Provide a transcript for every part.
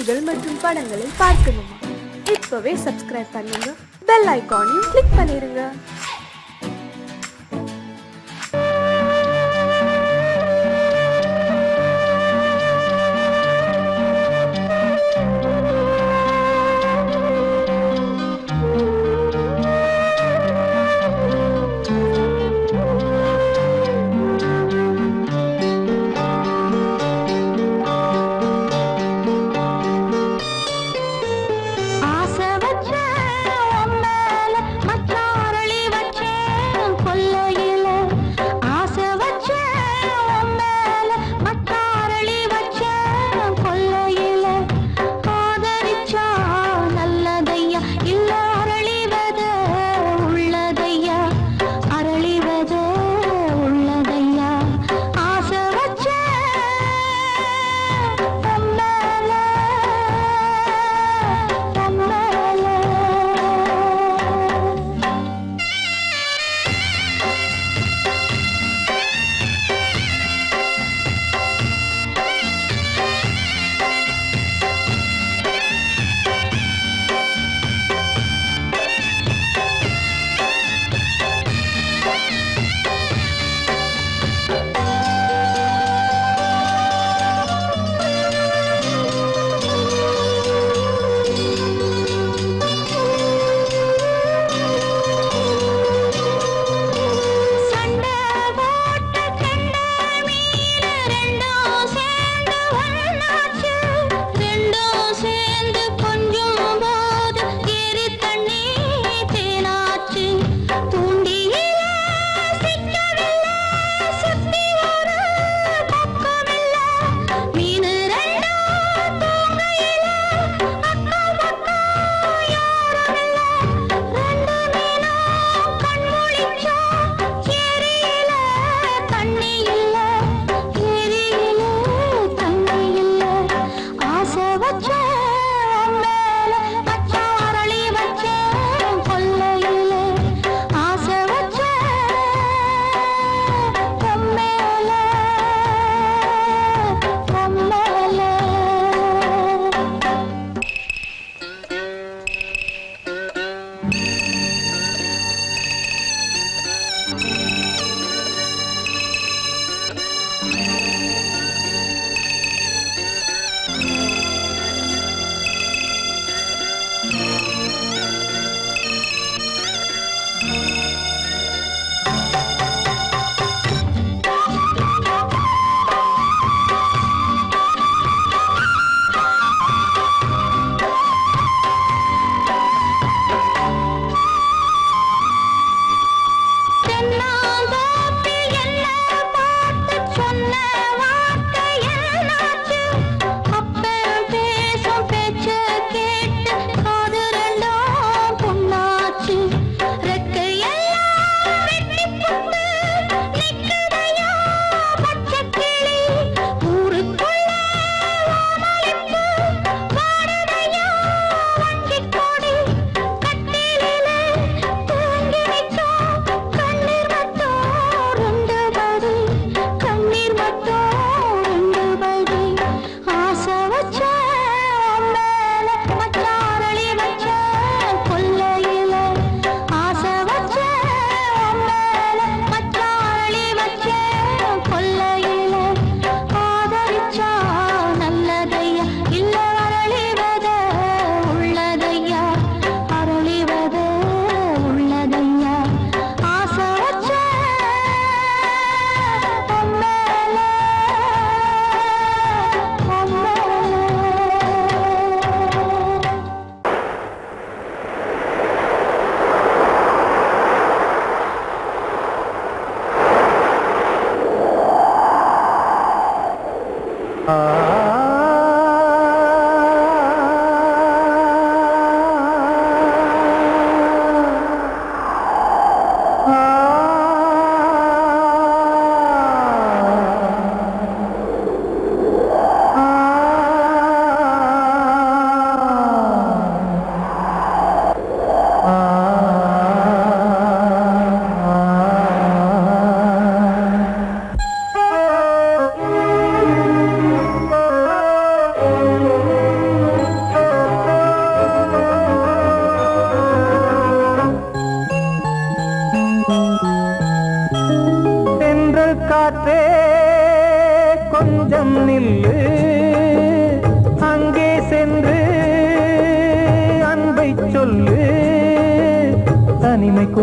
கதைகள் மற்றும் படங்களை பார்க்கணுமா? இப்பவே சப்ஸ்கிரைப் பண்ணுங்க, பெல் ஐகானையும் கிளிக் பண்ணிருங்க. ஆசை வச்ச உன் மேல மச்சாரளி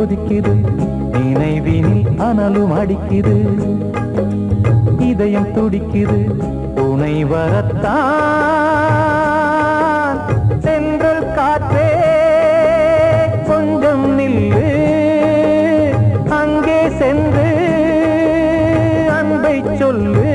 கொதிக்குது நினைவினில் அனலும் அடிக்குது இதயம் துடிக்குது துணை வரத்தான் சென்றல் காற்றே கொஞ்சம் நில்லு அங்கே சென்று அன்பை சொல்லு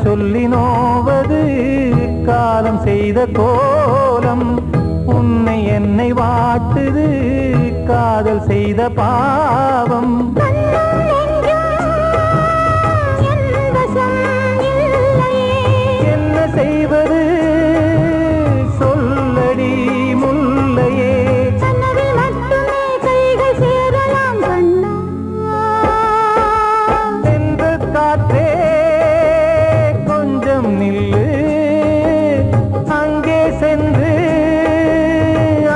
சொல்லி நோவது காலம் செய்த கோலம் உன்னை என்னை வாட்டுது காதல் செய்த பாவம் என்ன செய்வது சொல்லடி முல்லையே சென்று காற்றே நில்லு அங்கே சென்று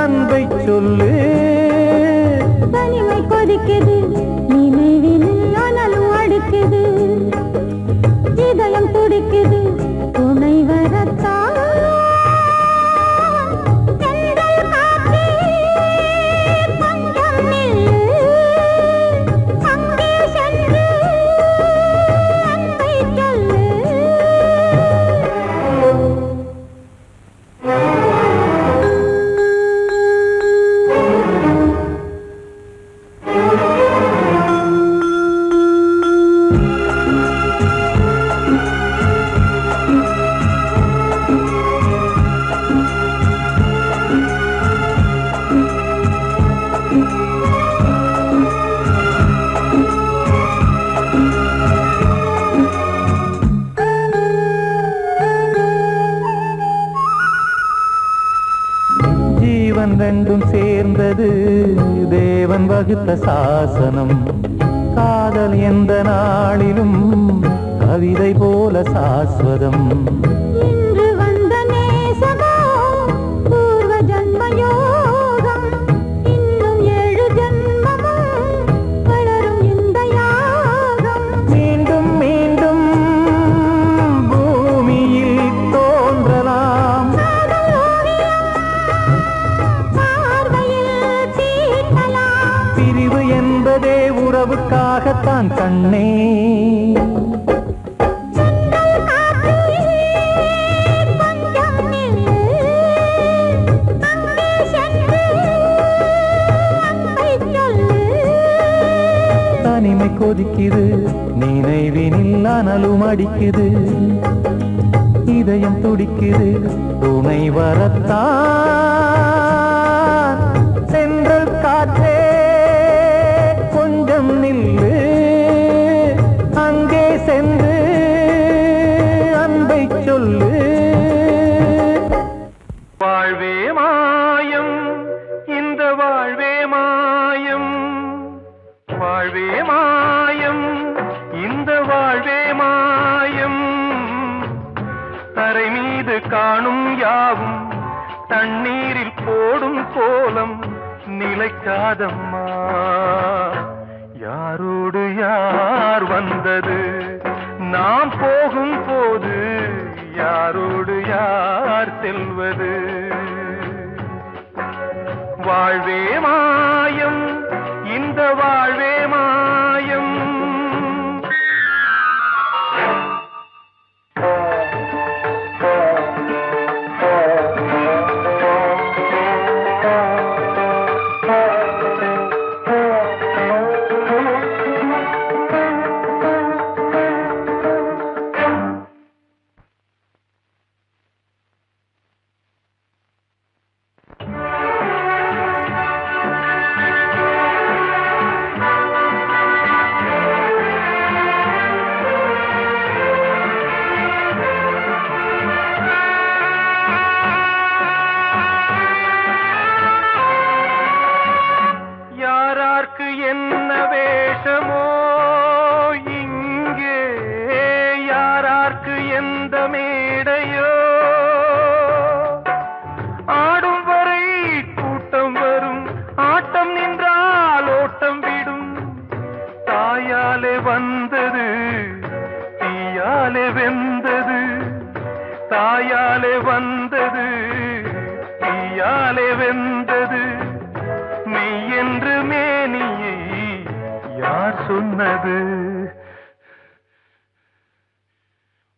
அன்பை சொல்லு தனிமை கொதிக்குது நினைவினில் அனலும் அடிக்குது இதயம் துடிக்குது துணை வரத்தான் ஜீவன் ரெண்டும் சேர்ந்தது தேவன் வகுத்த சாசனம் காதல் எந்த நாளிலும் கவிதை போல சாஸ்வதம் இன்று வந்த நேசமோ பூர்வ ஜன்மயோகம் இன்னும் 7 ஜன்மமும் வளரும் இந்த யாகம் மீண்டும் மீண்டும் பூமியில் தோன்றலாம் பிரிவு என்பதே உறவுக்காகத்தான் கண்ணே தனிமை கொதிக்குது நினைவினில் அனலும் அடிக்குது இதயம் துடிக்குது துணை வரத்தான் சென்றல் காற்றே கொஞ்சம் நில்லு அங்கே சென்று அன்பை சொல்லு வாழ்வே மாயம் இந்த வாழ்வே மாயம் வாழ்வே மாயம் இந்த வாழ்வே மாயம் தரை மீது காணும் யாவும் தண்ணீரில் போடும் கோலம் நிலைக்காதம்மா யாரோடு யார் வந்தது நாம் போகும் போது யாரோடு யார் செல்வது வாழ்வே மாயம் இந்த வாழ்வே மாயம்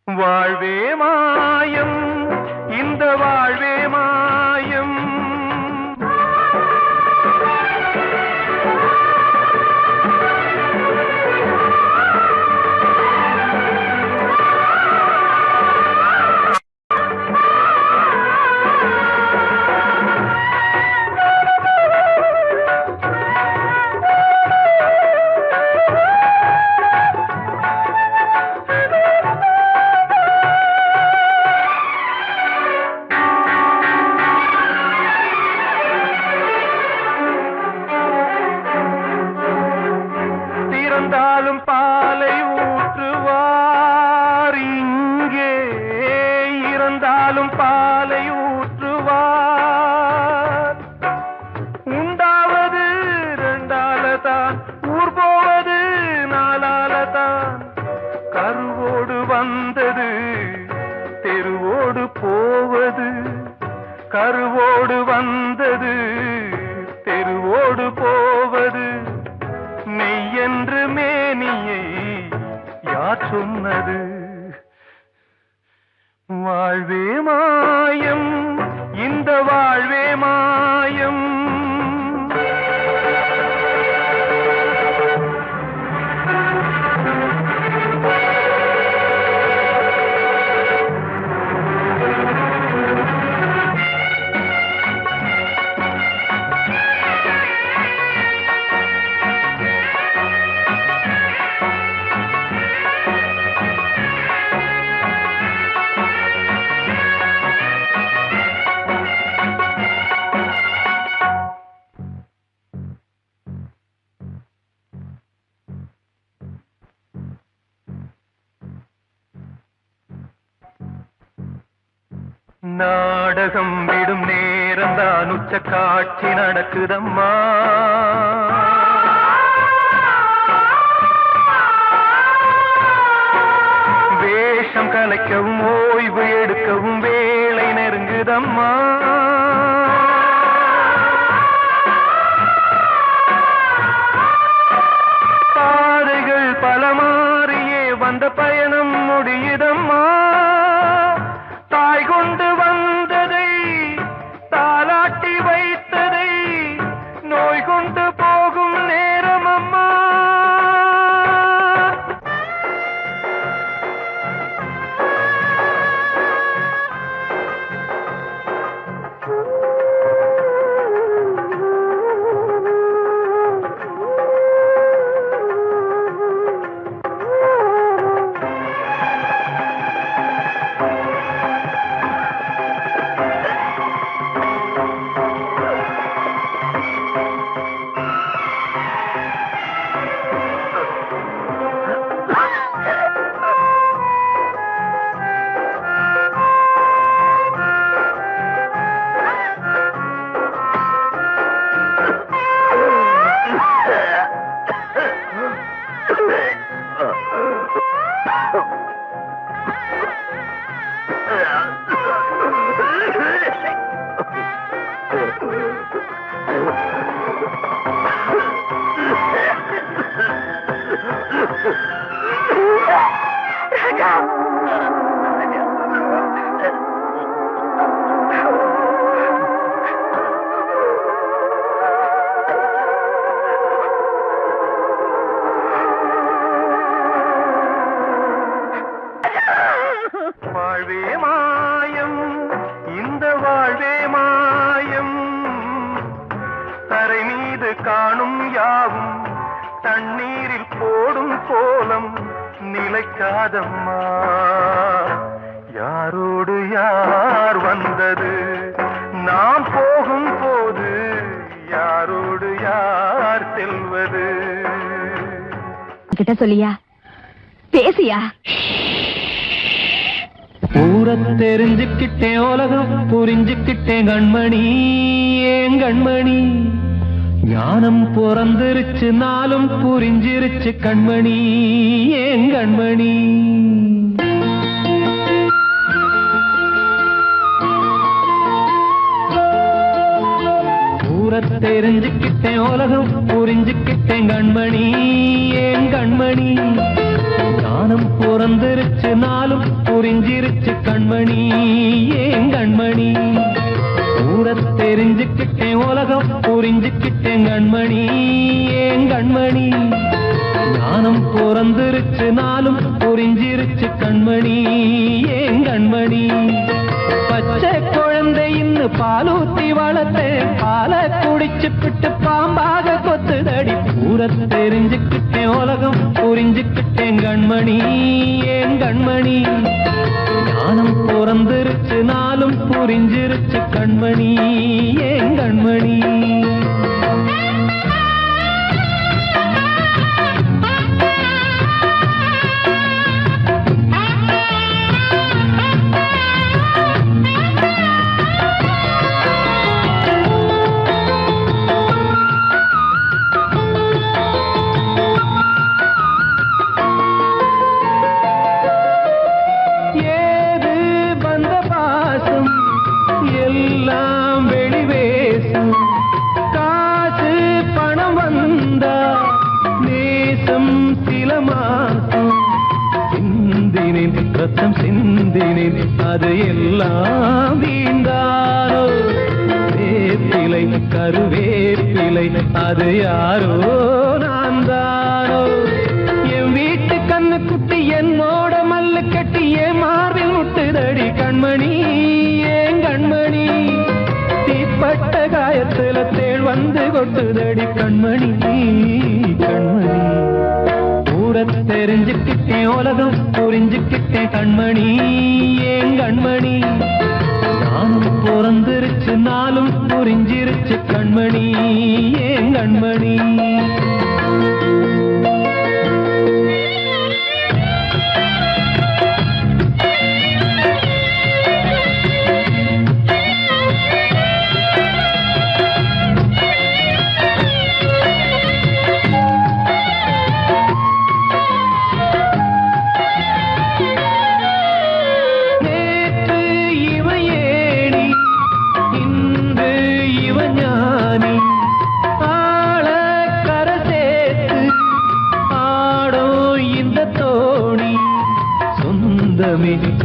வாழ்வே மாயம் இந்த வாழ்வே மாயம். இறந்தாலும் பாலை ஊற்றுவார் இங்கே, இறந்தாலும் பாலை ஊற்றுவார். உண்டாவது ரெண்டாலதான், ஊர் போவது நாலாலதான். கருவோடு வந்தது தெருவோடு போவது, கருவோடு வந்தது தெருவோடு போவது. மெய்யென்று மேனியை யார் சொன்னது? வாழ்வே மாயம் இந்த வாழ்வே மாயம். நாடகம் விடும் நேரம் தான் உச்ச காட்சி நடக்குதம்மா. வேஷம் கலைக்கவும் ஓய்வு எடுக்கவும் வேளை நெருங்குதம்மா. பாதைகள் பல மாறியே வந்த பயணம் முடியுதம்மா. தாய் கொண்டு வந்ததை தாலாட்டி வைத்ததை நோய் கொண்டு போகும் நேரம் அம்மா. வாழ்வே மாயம் இந்த வாழ்வே மாயம். தரை மீது காணும் யாவும் தண்ணீரில் போடும் கோலம் நிலைக்காதம்மா. யாரோடு யார் வந்தது நாம் போகும் போது, யாரோடு யார் செல்வது? கிட்ட சொல்லியா, பேசியா? ஊரை தெரிஞ்சுக்கிட்டேன், உலகம் புரிஞ்சுக்கிட்டேன் கண்மணி, ஏன் கண்மணி. ஞானம் பிறந்திருச்சு, நாளும் புரிஞ்சிருச்சு கண்மணி, ஏன் கண்மணி. ஊரை தெரிஞ்சுக்கிட்டேன், உலகம் புரிஞ்சுக்கிட்டேன் கண்மணி, ஏன் கண்மணி. ஞானம் பிறந்திருச்சு நாளும் புரிஞ்சிருச்சு கண்மணி ஏன் கண்மணி ஊரத் தெரிஞ்சுக்கிட்டேன் உலகம் புரிஞ்சுக்கிட்டேன் கண்மணி ஏன் கண்மணி ஞானம் பிறந்திருச்சு நாளும் புரிஞ்சிருச்சு கண்மணி ஏன் கண்மணி பச்சை குழந்தை இன்னும் பாலூத்தி வளர்த்தேன் பாலை குடிச்சு பிட்டு பாம்பாக கொத்துதடி ஊரத் தெரிஞ்சுக்கிட்டேன் உலகம் புரிஞ்சுக்கிட்டேன் கண்மணி ஏன் கண்மணி ஞானம் பிறந்திருச்சு நாளும் புரிஞ்சிருச்சு கண்மணி ஏன் கண்மணி எல்லாம் வெளிவேசம் காசு பணம் வந்தா நேசம் சில மாசம் சிந்தினேன் ரத்தம் சிந்தினேன் அது எல்லாம் வீண்டாரோ வேப்பிலை கருவேப்பிலை அது யாரோ நான் தானோ என் வீட்டு கண்ணு குட்டி என்னோட மல்லு கட்டி என் மார்பில் முட்டுதடி கண்மணி கண்மணி தீப்பட்ட காயத்துல தேள் வந்து கொட்டுதடி கண்மணி கண்மணி ஊரத் தெரிஞ்சுக்கிட்டேன் உலகம் புரிஞ்சுக்கிட்டேன் கண்மணி ஏன் கண்மணி நானும் பிறந்திருச்சு நாளும் புரிஞ்சிருச்சு கண்மணி ஏன் கண்மணி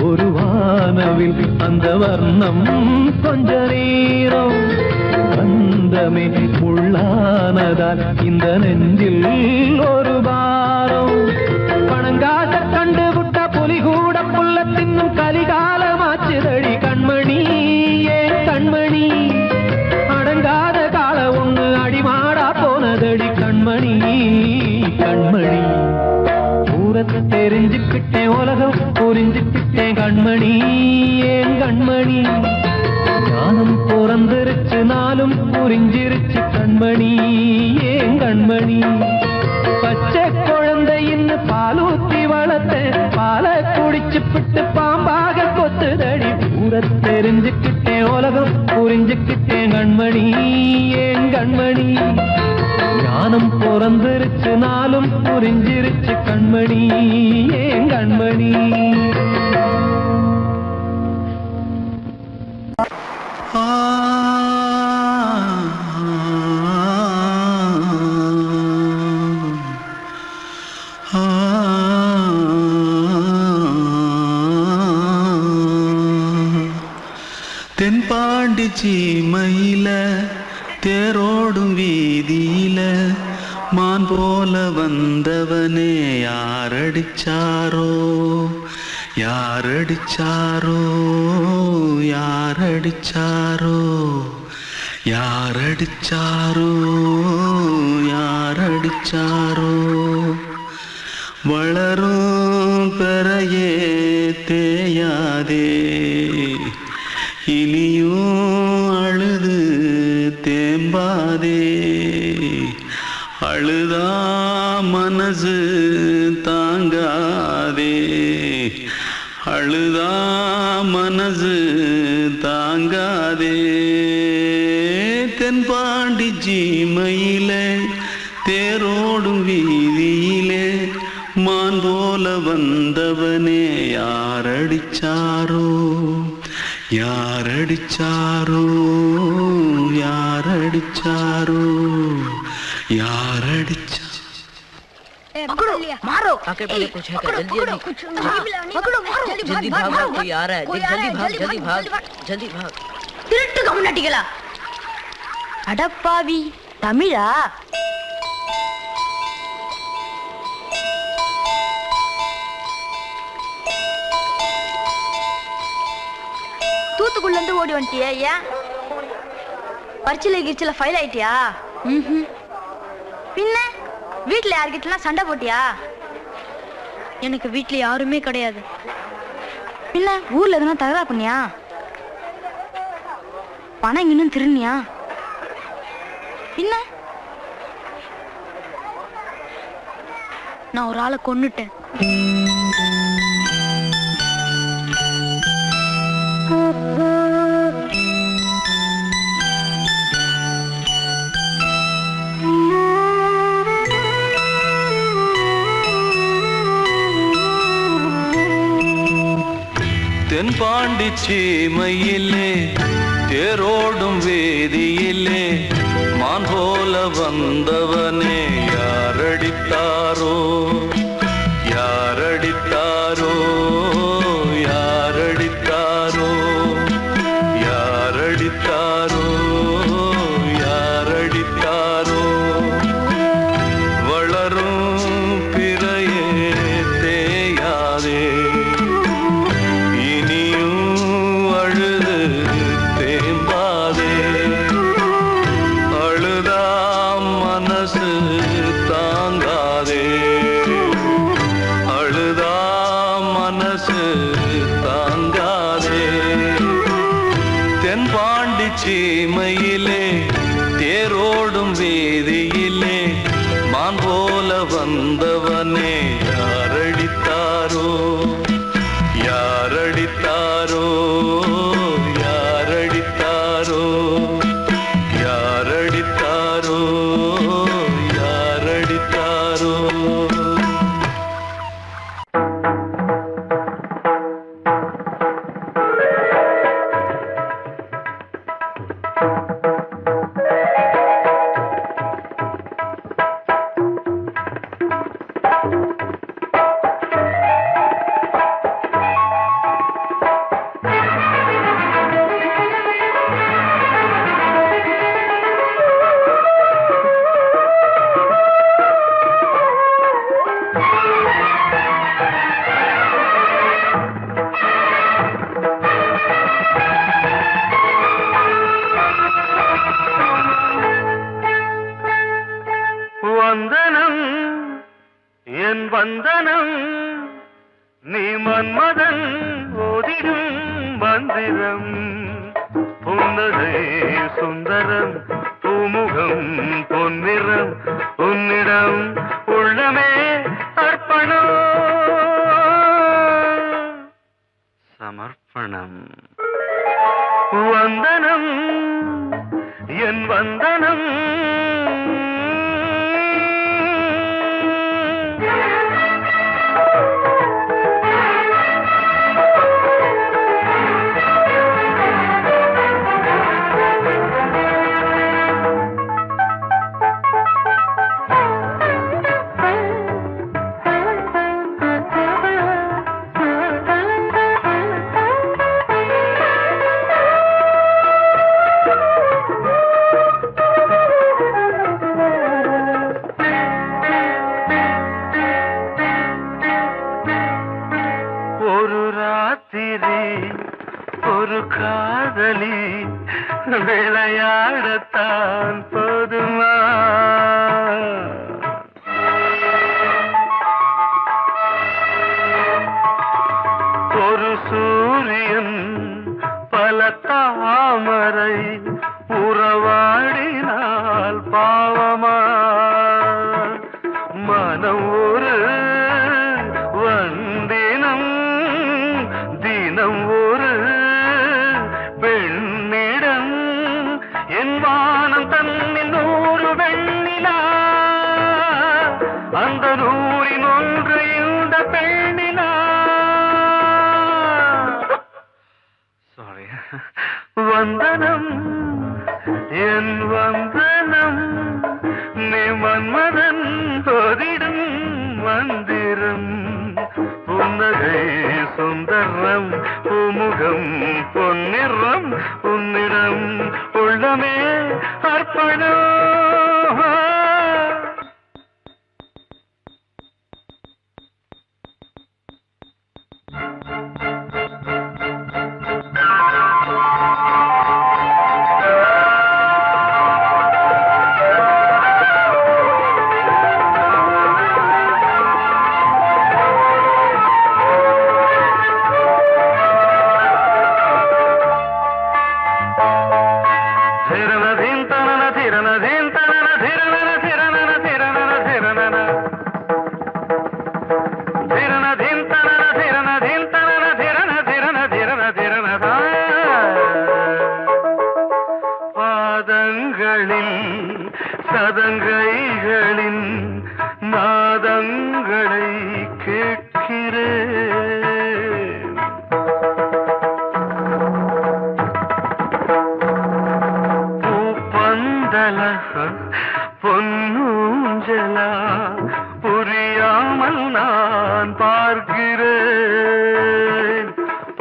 ஒரு வானவில் அந்த வர்ணம் கொஞ்ச நேரம் பந்தமே முள்ளானதால் இந்த நெஞ்சில் ஒரு பாரம் பணங்காட்ட கண்டு விட்ட புலி கூட புல்ல தின்னும் கலிகாலமாச்சுதடி கண்மணி ஏன் கண்மணி அடங்காத கால ஒண்ணு அடிமாடா போனதடி கண்மணி கண்மணி ஊரத் தெரிஞ்சுக்கிட்டேன் உலகம் புரிஞ்சுக்கிட்டேன் கண்மணி ஏன் கண்மணி ஞானம் பிறந்திருச்சு நாளும் புரிஞ்சிருச்சு கண்மணி ஏன் கண்மணி பச்சை குழந்தை இன்னும் பாலூத்தி வளர்த்தேன் பாலை குடிச்சு பிட்டு பாம்பாக கொத்துதடி ஊரத் தெரிஞ்சுக்கிட்டேன் உலகம் புரிஞ்சுக்கிட்டேன் கண்மணி ஏன் கண்மணி ஞானம் பிறந்திருச்சு நாளும் புரிஞ்சிருச்சு கண்மணி ஏன் கண்மணி தென்பாண்டி சீமையில தேரோடும் வீதியில மான் போல வந்தவனே யாரடிச்சாரோ யாரடிச்சாரோ யாரடிச்சாரோ யாரடிச்சாரோ யாரடிச்சாரோ வளரும் பெறையே தேயாதே இனியும் அழுது தேம்பாதே அழுதா மனசு தாங்காதே அழுதா மனசு தாங்காதே தென்பாண்டி சீமையிலே தேரோடும் வீதியிலே மான் போல வந்தவனே யாரடிச்சாரோ யாரடிச்சாரோ யாரடிச்சாரோ யாரடிச்சா पकड़ो मारो आके पहले कुछ है क्या? जल्दी जल्दी पकड़ो मारो जल्दी भाग भाग, कोई आ रहा है। जल्दी भाग जल्दी भाग। திருட்டு கம்முனாட்டிகளா அடப்பாவி தமிழா தூத்துக்குள்ள இருந்து ஓடி வந்துட்டியா? ஏன் பரிச்சையில கிரிச்சில ஃபைல் ஆயிட்டியா? பின்ன வீட்டுல யார்கிட்டலாம் சண்டை போட்டியா? எனக்கு வீட்டுல யாருமே கிடையாது. பின்ன ஊர்ல எதுனா தகராறு பண்ணியா? பணம் இன்னும் திருநியா? பின்ன நான் ஒரு ஆளை கொன்னுட்டேன். தென்பாண்டி சீமையிலே தேரோடும் வேதியிலே மான் போல வந்தவனே யாரடித்தாரோ யாரடித்தாரோ யாரடித்தாரோ யாரடித்தாரோ யாரடித்தாரோ வளரும் பிறையே தேயாதே சீமையிலே தேரோடும் வேதியிலே மான் போல வந்தவனே யாரடித்தாரோ யாரடித்தாரோ யாரடித்தாரோ யாரடித்தாரோ யாரடித்தாரோ வந்தனம் என் வந்தனம் நீ மன்மதன் ஓதிடும் மந்திரம் புன்னகை சுந்தரம் பூமுகம் பொன்னிறம் உன்னிடம் உள்ளமே அர்ப்பணம் சமர்ப்பணம் வந்தனம் என் வந்தனம் ஒரு காதலி விளையாடத்தான் போதுமா ஒரு சூரியன் பல தாமரை உறவாடினால் பாவமா மனம் ஒரு வந்தினம் தினம் ஒரு பெண்ணிடம் என் வானம் தன்னில் 100 வெண்ணிலா அந்த 100இன் ஒன்று இந்த பெண்ணிலா சாரி வந்தனம் என் வந்தனம் சுந்தரம் பூமுகம் பொன்னிறம் உன்னிடம் உள்ளமே அர்ப்பணம். சதங்கைகளின் நாதங்களை கேட்கிறேன். பூப்பந்தல பொன்னூஞ்சலா புரியாமல் நான் பார்க்கிறேன்.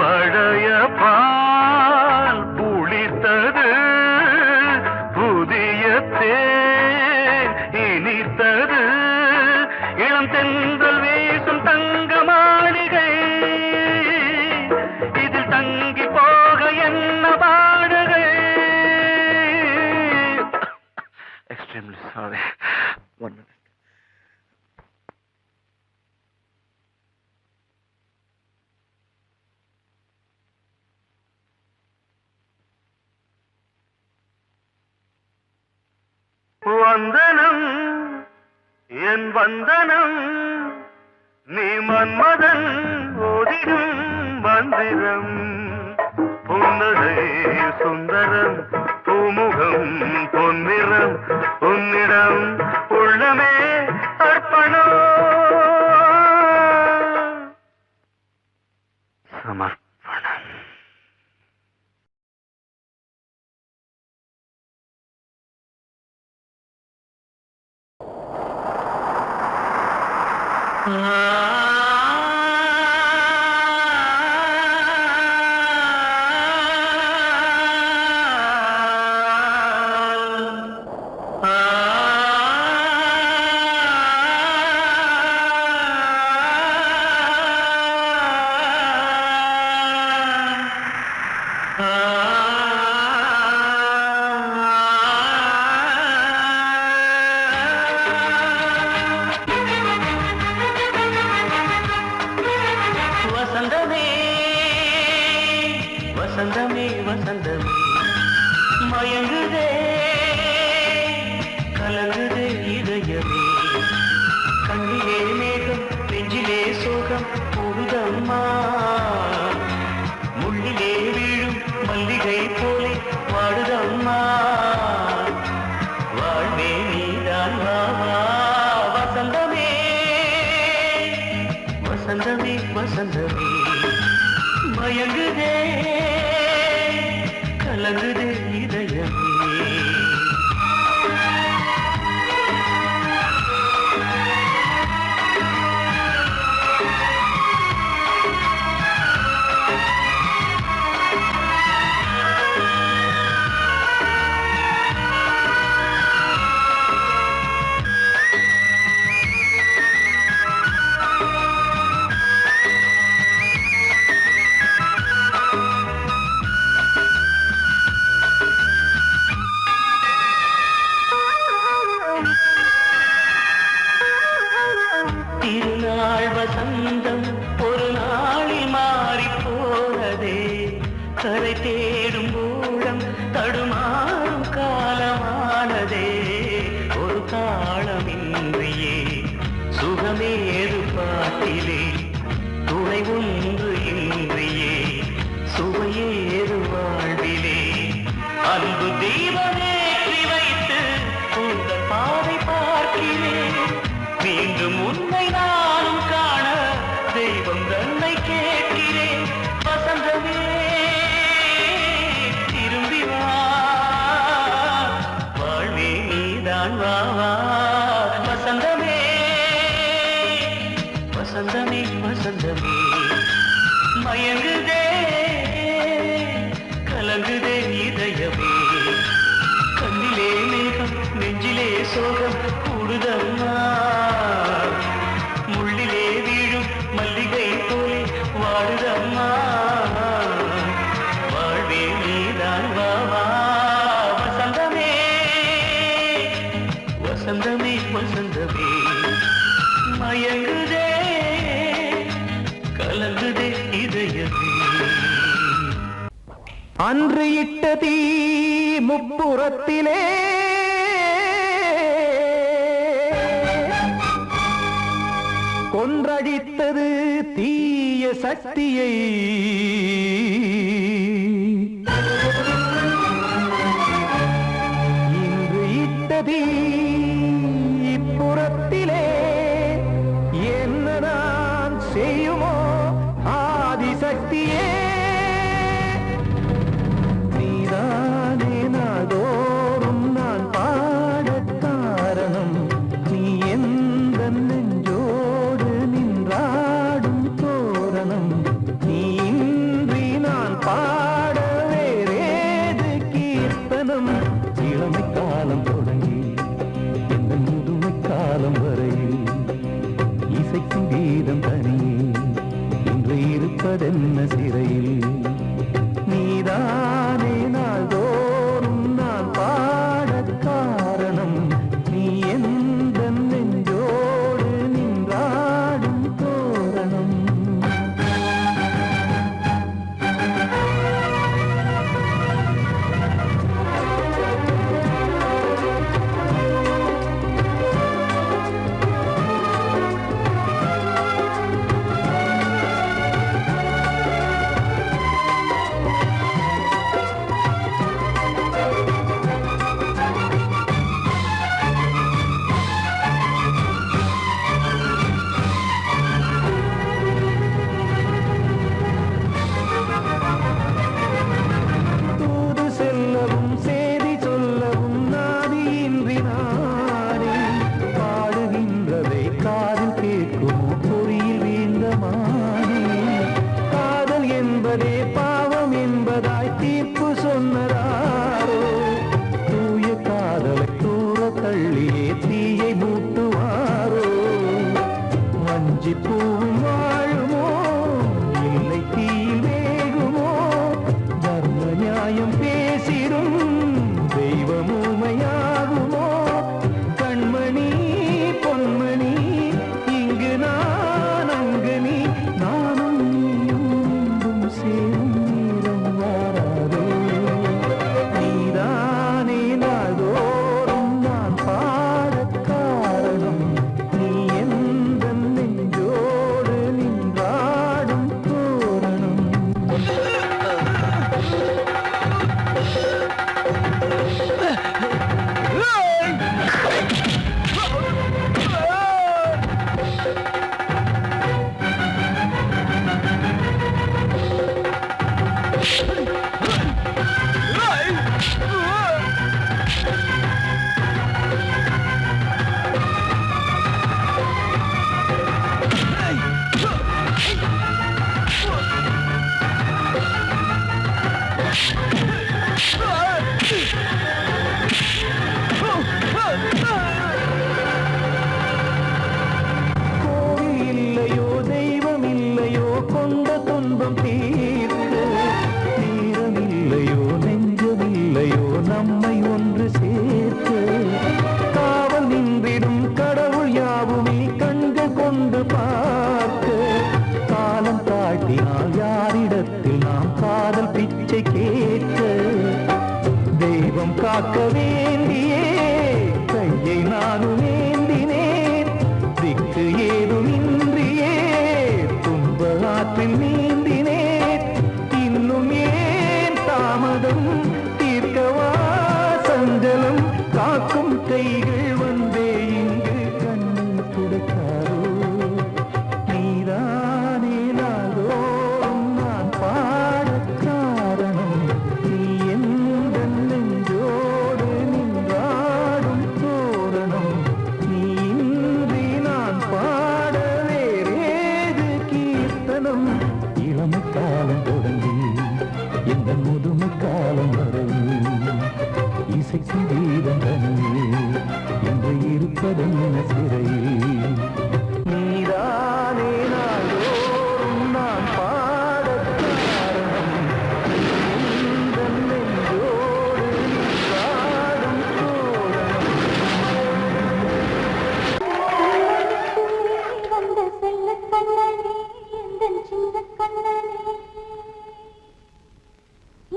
பழைய பால் புளித்தது, புதிய தேன் இனித்தது, இளம் தென்றல் வீசும் தங்க மாளிகை, இதில் தங்கி போக என்ன பாடுகை. Extremely sorry. 1 minute. வந்தனம் என் வந்தனம், நீ மன்மதன் ஓதிடும் மந்திரம். புன்னகை சுந்தரம் பூமுகம் பொன்னிறம் உன்னிடம் உள்ளமே அர்ப்பணம். சமர்ப்பணம். வசந்தமே வசந்தமே மயங்குதே கலங்குதே இதயமே. கண்ணிலே மேகம் நெஞ்சிலே சோகம் போகுதம்மா. முள்ளிலே வீழும் மல்லிகை போலே வாடுதம்மா. வாழ்வே நீதான் வா வா. வசந்தமே வசந்தமே வசந்தமே மயங்குதே கலங்குதே இதயமே. திருநாள் வசந்தம் ஒரு நாளில் மாறி போனதே. கரை தேடும் ஊழம் தடுமாறும் காலமானதே. ஒரு தாளமின்றியே சுகமேது பாட்டிலே. துணை ஒன்று இன்றியே சுவையேது வாழ்விலே. அன்பு தீபமேற்றி வைத்து உங்கள் பாதை பார்க்கிறேன். மீண்டும் உன்னை நானும் காண தெய்வம் தன்னை கேட்கிறேன். வசந்தமே திரும்பி வா. வாழ்வே நீதான் வா வா. வசந்தமே வசந்தமே வசந்தமே மயங்குதே கலங்குதே இதயமே கண்ணிலே மேகம் நெஞ்சிலே சோகம் கூடுதம்மா முள்ளிலே வீழும் மல்லிகை போலே வாடுதம்மா வாழ்வே நீதான் வாவா வசந்தமே வசந்தமே வசந்தமே மயங்குதே கலங்குதே இதயமே அன்று இட்ட தீ முப்புறத்திலே கொன்றடித்தது தீய சக்தியை இன்று இட்ட தீ இப்புறத்திலே என்னதான் செய்யுமோ ஆதிசக்தியே நீதானே நாள்தோறும் நான் பாடக் காரணம் நீ எந்த நெஞ்சோடு நின்றாடும் தோரணம் நீ இன்றி நான் பாட வேறேது கீர்த்தனம் இளமை காலம் தொடங்கி இந்த முதுமை காலம் வரையில் இசைக்கும் கீதம் தனியே இன்று இருப்பதென்ன சிறையில் நீதானே நாள்தோறும் நான் பாடக் காரணம் நீ எந்த நெஞ்சோடு நின்றாடும் தோரணம் தூது செல்லவும் சேதி சொல்லவும் நாதியின்றி நானே பாடுகின்றதை காதில் கேட்குமோ பொறியில் வீழ்ந்த மானே காதல் என்பதே பாவம் என்பதாய் தீர்ப்பு சொன்னதாரோ தூய காதலை தூர தள்ளியே தீயை மூட்டுவாரோ வஞ்சி பூவும் வாழுமோ இல்லை தீயில் வேகுமோ தர்ம நியாயம் பேசிடும் தெய்வம் ஊமையாகுமோ கண்மணி பொன்மணி இங்கு நான் அங்கு நீ நானும் நீயும் மீண்டும் சேரும் நேரம் வாராதோ நீதானே நாள்தோறும் நான் பாடக் காரணம் நீ எந்த நெஞ்சோடு நின்றாடும் தோரணம் கோவில் இல்லையோ தெய்வம் இல்லையோ கொண்ட துன்பம் தீர்க்க நேரம் இல்லையோ நெஞ்சம் இல்லையோ நம்மை ஒன்று சேர்க்க காவல் நின்றிடும் கடவுள் யாவுமே கண்கள் கொண்டு பார்க்க காலம் காட்டினால் யாரிடத்தில் நாம் காதல் பிச்சை கேட்க தெய்வம் காக்க வேண்டியே கையை நானும் ஏந்தினேன் திக்கு ஏதுமின்றியே துன்ப ஆற்றில் நீந்தினேன் இன்னும் ஏன் தாமதம் தீர்க்கவா சஞ்சலம் காக்கும் கைகள் வந்தே இங்கு கண்ணீர் துடைக்காரோ நீதானே நாள்தோறும் நான் பாடக் காரணம் நீ எந்த நெஞ்சோடு நின்றாடும் தோரணம் நீ இன்றி நான் பாட வேறேது கீர்த்தனம் இளமை காலம் தொடங்கி எந்த முதுமை காலம் வரையில் இசைக்கு வீதம் தனியே என்று இருப்பதென்ன சிறையில் நீதானே நாளோறும் நான் பாடக் காரணம் உந்தன் நெஞ்சோடு நீராடும் தோரணம் வந்த செல்ல கண்ணனே எந்தன் சின்ன கண்ணனே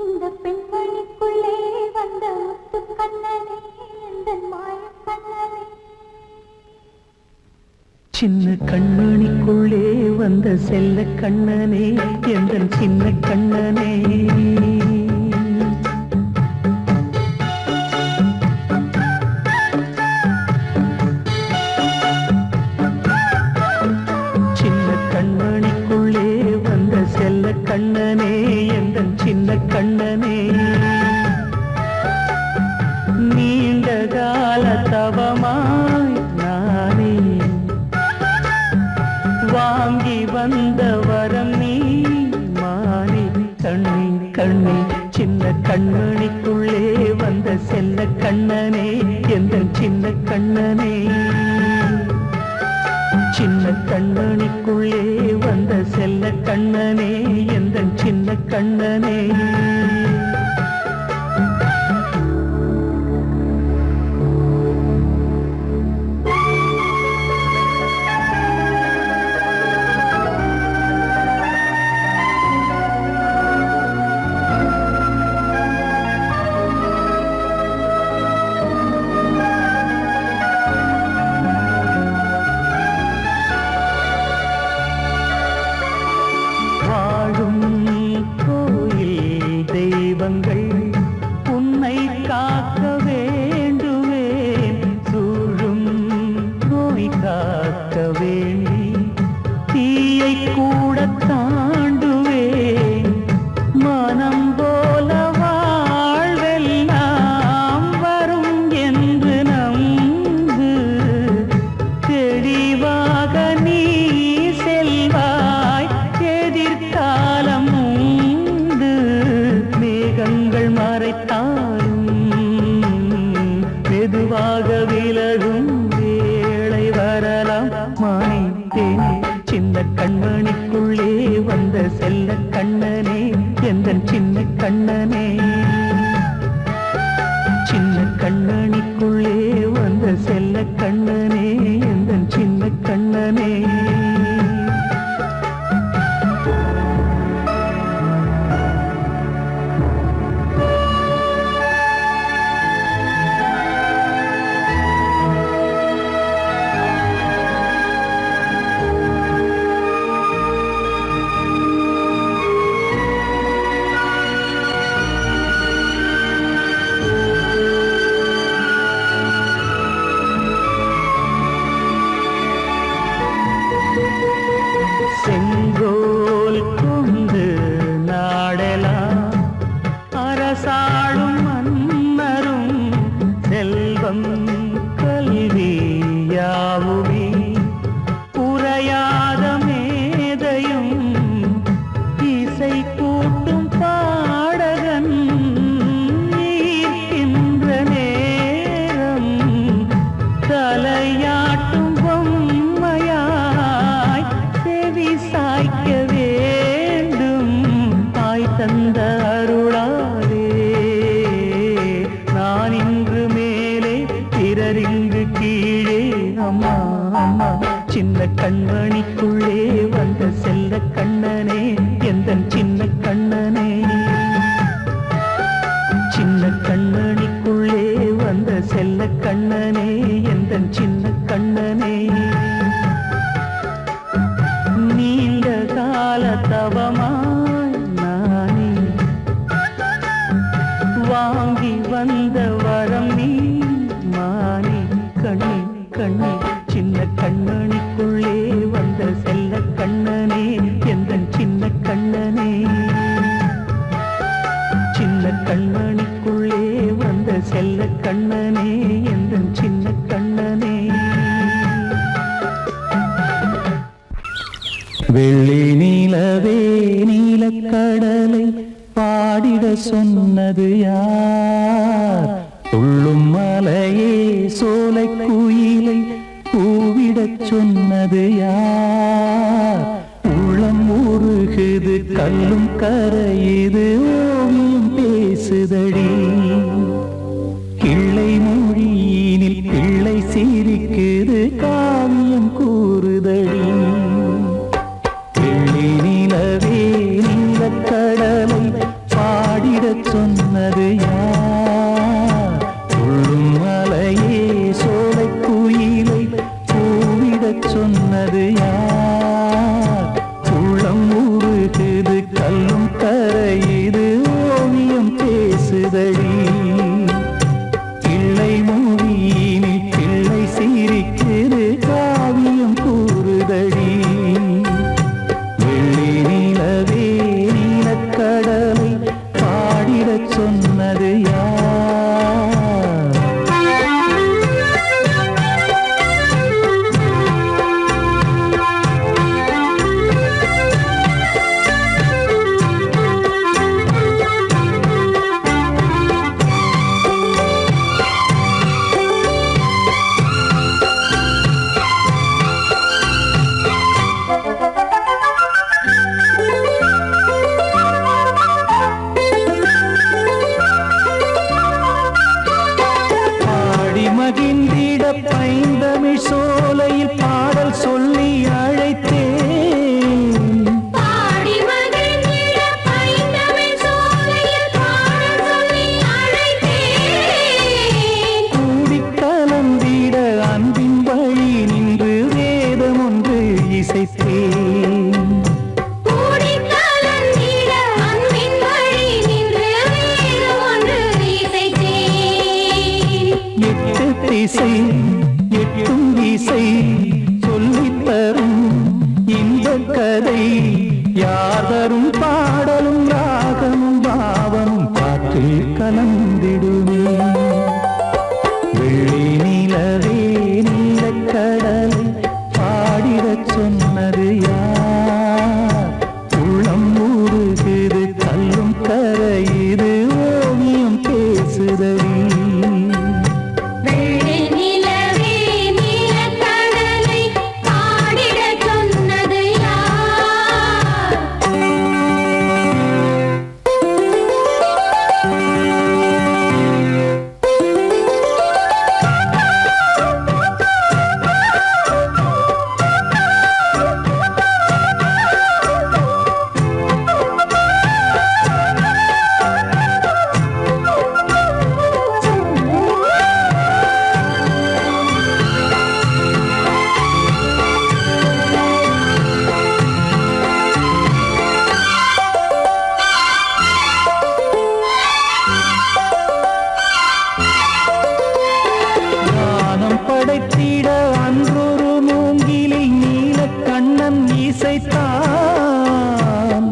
இந்த பெண்மணிக்குள்ளே வந்த முத்து கண்ணனே எந்தன் மாய கண்ணனே சின்ன கண்மணிக்குள்ளே வந்த செல்ல கண்ணனே எந்தன் சின்ன கண்ணனே சின்ன கண்மணிக்குள்ளே வந்த செல்ல கண்ணனே எந்தன் சின்ன கண்ணனே நீண்ட கால தவமாய் நானே வாங்கி வந்த வரம் நீ மாறி கண்ணி கண்ணி சின்ன கண்மணிக்குள்ளே வந்த செல்ல கண்ணனே எந்தன் சின்ன கண்ணனே சின்ன கண்மணிக்குள்ளே வந்த செல்ல கண்ணனே எந்தன் சின்ன கண்ணனே வாழும் கோயில் தெய்வங்கள் உன்னை காக்க வேண்டுவேன் சூழும் நோய் காக்க வேண்டி தீயை கூட தாண்டுவேன் மனம் போல வாழ்வெல்லாம் வரும் என்று நம்பு தெளிவாக நீ செல்வாய் எதிர்காலம் உண்டு மேகங்கள் மறைத்தாலும் மெதுவாக விலகும் வேளை வரலாம் மானித்தேனே சின்ன கண்மணிக்குள்ளே வந்த செல்ல கண்ணனே எந்தன் சின்ன கண்ணனே சின்ன கண்ணனிக்குள்ளே வந்த செல்ல கண்ணனே எந்தன் சின்ன கண்ணனே செங்கோல் கொண்டு நாடலாம் அரசாளும் மன்னரும் செல்வம் கல்வியாவுமே உரையாத மேதையும் இசை கூட்டும் பாடகன் ஈர்க்கின்ற நேரம் தலையாட்டும் பொம்மையாய் செவி சாய்க்க வேண்டும் தாய் தந்த அருளாலே நான் இன்று மேலே பிறரிங்கு கீழே அம்மா அம்மா சின்ன கண்மணிக்குள்ளே வந்த செல்ல கண்ணனே எந்தன் சின்ன கண்ணனே சின்ன கண்மணிக்குள்ளே வந்த செல்ல கண்ணனே எந்தன் சின்ன கண்ணனே நீண்ட கால தவமாய் நானே வாங்கி வந்த வரம் நீ மானே கண்ணி கண்ணி சின்ன கண்மணிக்குள்ளே வந்த செல்ல கண்ணனே எந்தன் சின்ன கண்ணனே சின்ன கண்மணிக்குள்ளே வந்த செல்ல கண்ணனே எந்தன் சின்ன கண்ணனே வெள்ளி நிலவே நீலக்கடலை பாடிட சொன்னது யார்? துள்ளும் மலையே சோலை குயிலை கூவிடச் சொன்னது யார்? உள்ளம் உருகுது கல்லும் கரையுது ஓவியம் பேசுதடி. கிள்ளை மொழியினில் பிள்ளை சிரிக்குது காவியம் கூறுதடி. வெள்ளி நிலவே நீலக்கடலை பாடிடச் சொன்னது யார்? துள்ளும் மலையே சோலை குயிலை கூவிடச் சொன்னது யார்? உள்ளம் உருகுது கல்லும் கரையுது ஓவியம் பேசுதடி. கிள்ளை மொழியினில் பிள்ளை சிரிக்குது காவியம் கூறுதடி. வெள்ளி நிலவே நீலக்கடலை பாடிடச் சொன்னது யார்? மகிழ்ந்திட பைந்தமிழ் சோலையில் பாடல் சொல்லி அழைத்தேன். பாடி மகிழ்ந்திட பைந்தமிழ் சோலையில் பாடல் சொல்லி அழைத்தேன். கூடிக் கலந்திட அன்பின் வழி நின்று வேதம் ஒன்று இசைத்தேன். கூடிக் கலந்திட அன்பின் வழி நின்று வேதம் ஒன்று இசைத்தேன். எட்டு திசை எட்டும் திசை சொல்லித் தரும் இந்த கதை யார் தரும் பாடலும் ராகமும் பாவமும் காற்றில் கலந்திடுமே. வெள்ளி நிலவே நீலக்கடலை பாடிடச் சொன்னது யார்? உள்ளம் உருகுது கல்லும் கரையுது ஓவியம் பேசுதடி. வெள்ளி நிலவே நீலக்கடலை பாடிடச் சொன்னது யார்? ஞானம் படைத்திட அன்றொரு மூங்கிலில் நீலக்கண்ணன் இசைத்தான்.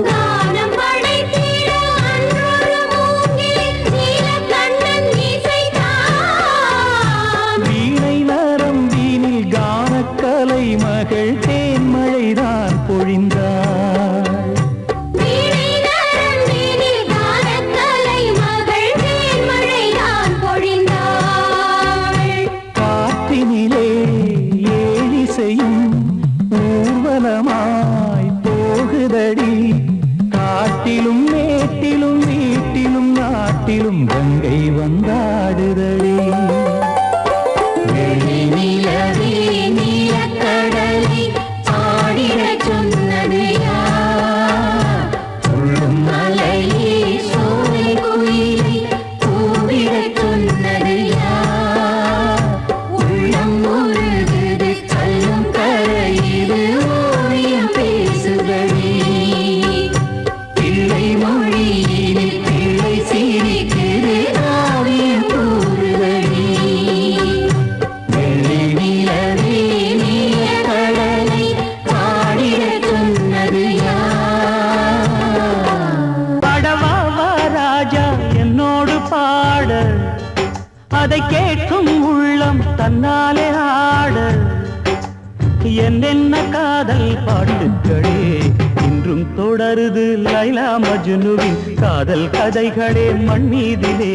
கானம் படைத்திட அன்றொரு மூங்கிலில் நீலக்கண்ணன் இசைத்தான். வீணை நரம்பினில் கானக்கலை மகள் தேன்மழைதான் பொழிந்தாள். வீணை நரம்பினில் கானக்கலை மகள் தேன்மழைதான் பொழிந்தாள். காற்றினிலே ஏழிசையும் ஊர்வலமாய் போகுதடி. காட்டிலும் மேட்டிலும் வீட்டிலும் நாட்டிலும் கங்கை வந்தாடுதடி. வெள்ளி நிலவே நீலக்கடலை பாடிடச் சொன்னது யார்? துள்ளும் மலையே சோலை குயிலை கூவிடச் சொன்னது யார்? உள்ளம் உருகுது கல்லும் கரையுது ஓவியம் பேசுதடி. பிள்ளை மொழியினில் பிள்ளை சிரிக்குது காவியம் கூறுதடி. வெள்ளி நிலவே நீலக்கடலை பாடிடச் சொன்னது யார்? படவா ராஜா என்னோடு பாட, அதை கேட்கும் உள்ளம் தன்னாலே ஆட. என்னென்ன காதல் பாட்டுகளே இன்று இன்றும் தொடருது லைலா மஜ்னுவின் காதல் கதைகளே மண் மீதிலே.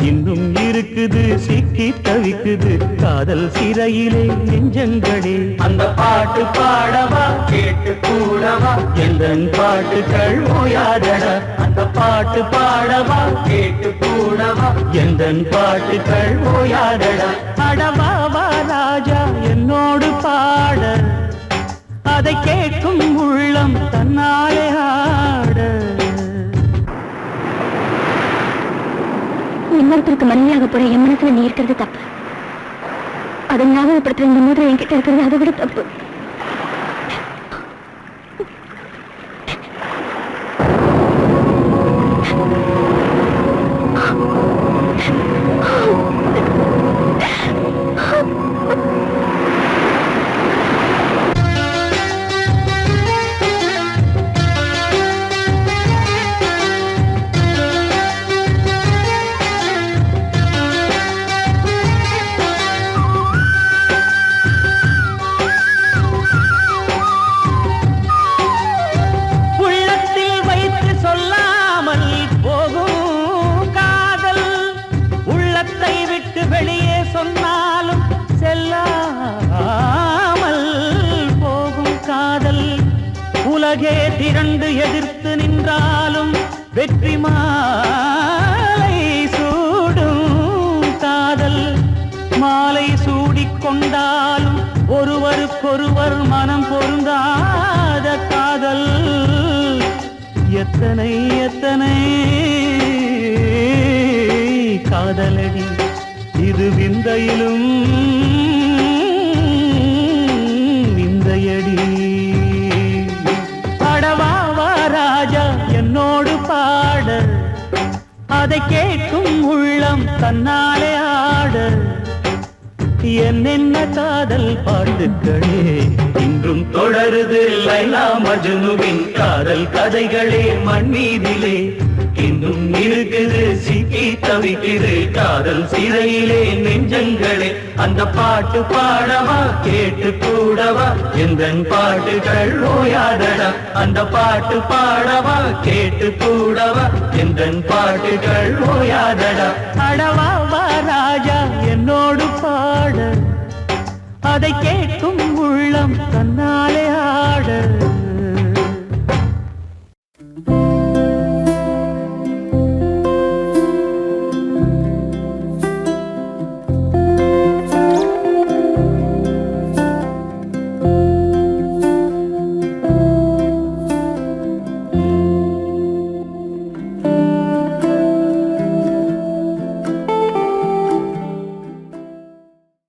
இன்னும் இருக்குது சிக்கி தவிக்குது காதல் சிறையிலே நெஞ்சங்களே. அந்த பாட்டு பாடவா கேட்டு கூடவா எந்தன் பாட்டுகள் ஓயாதடா. அந்த பாட்டு பாடவா கேட்டு கூடவா எந்தன் பாட்டுகள் ஓயாதடா. அடவாவா ராஜா என்னோடு பாட அதை கேட்கும் உள்ளம் தன்னாலே ஆட. இன்னொருத்தருக்கு மனைவியாக போற என் மனசுல நீ இருக்கிறது தப்பு. அதை ஞாபகப்படுத்துற இந்த மோதிரம் என்கிட்ட இருக்கிறது அதை விட தப்பு. வெளியே சொன்னாலும் செல்லாமல் போகும் காதல். உலகே திரண்டு எதிர்த்து நின்றாலும் வெற்றி மாலை சூடும் காதல். மாலை சூடிக்கொண்டாலும் ஒருவருக்கொருவர் மனம் பொருந்தாத காதல். எத்தனை எத்தனை காதலடி இது விந்தையிலும் விந்தையடி. பாடவாவா ராஜா என்னோடு பாட அதை கேட்கும் உள்ளம் தன்னாலே ஆட. என்னென்ன காதல் பாட்டுக்களே இன்றும் தொடருது லைலா மஜ்னுவின் காதல் கதைகளே மண் மீதிலே. இன்னும் இருக்குது சிக்கி தவிக்குது காதல் சிறையிலே நெஞ்சங்களே. அந்த பாட்டு பாடவா கேட்டு கூடவா எந்தன் பாட்டுகள் ஓயாதடா. அந்த பாட்டு பாடவா கேட்டு கூடவா எந்தன் பாட்டுகள் ஓயாதடா. அடவாவா ராஜா என்னோடு பாட அதை கேட்கும் உள்ளம் தன்னாலே ஆட.